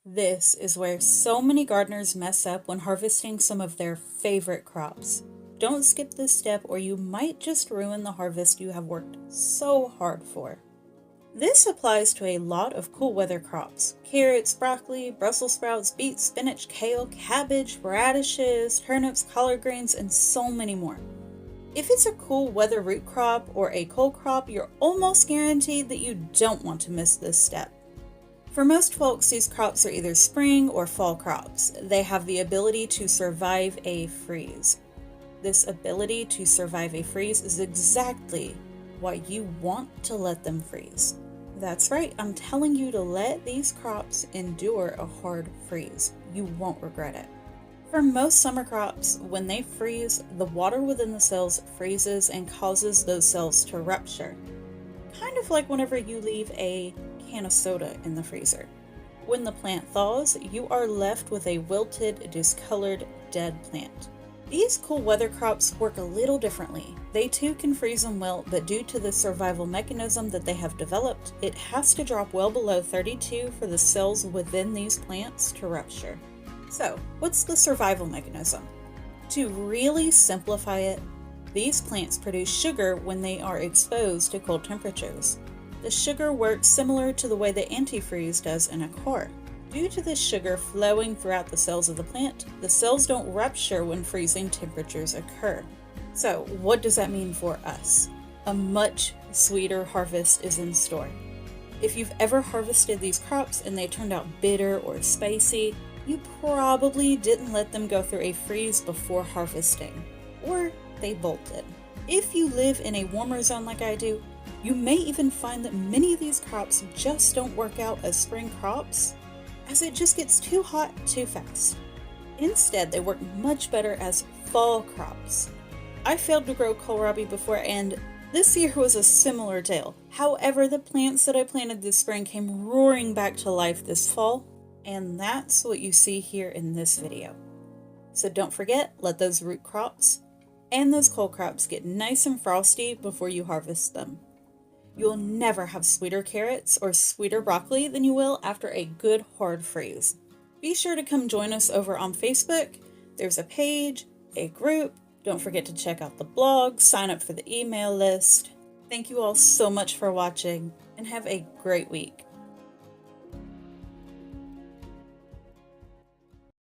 This is where so many gardeners mess up when harvesting some of their favorite crops. Don't skip this step or you might just ruin the harvest you have worked so hard for. This applies to a lot of cool weather crops: carrots, broccoli, Brussels sprouts, beets, spinach, kale, cabbage, radishes, turnips, collard greens, and so many more. If it's a cool weather root crop or a cold crop, you're almost guaranteed that you don't want to miss this step. For most folks, these crops are either spring or fall crops. They have the ability to survive a freeze. This ability to survive a freeze is exactly why you want to let them freeze. That's right, I'm telling you to let these crops endure a hard freeze. You won't regret it. For most summer crops, when they freeze, the water within the cells freezes and causes those cells to rupture. Kind of like whenever you leave a can of soda in the freezer. When the plant thaws, you are left with a wilted, discolored, dead plant. These cool weather crops work a little differently. They too can freeze and wilt, but due to the survival mechanism that they have developed, it has to drop well below 32 for the cells within these plants to rupture. So, what's the survival mechanism? To really simplify it, these plants produce sugar when they are exposed to cold temperatures. The sugar works similar to the way the antifreeze does in a car. Due to this sugar flowing throughout the cells of the plant, the cells don't rupture when freezing temperatures occur. So, what does that mean for us? A much sweeter harvest is in store. If you've ever harvested these crops and they turned out bitter or spicy, you probably didn't let them go through a freeze before harvesting, or they bolted. If you live in a warmer zone like I do, you may even find that many of these crops just don't work out as spring crops, as it just gets too hot too fast. Instead, they work much better as fall crops. I failed to grow kohlrabi before, and this year was a similar tale. However, the plants that I planted this spring came roaring back to life this fall, and that's what you see here in this video. So don't forget, let those root crops and those cold crops get nice and frosty before you harvest them. You'll never have sweeter carrots or sweeter broccoli than you will after a good hard freeze. Be sure to come join us over on Facebook. There's a page, a group. Don't forget to check out the blog, sign up for the email list. Thank you all so much for watching, and have a great week.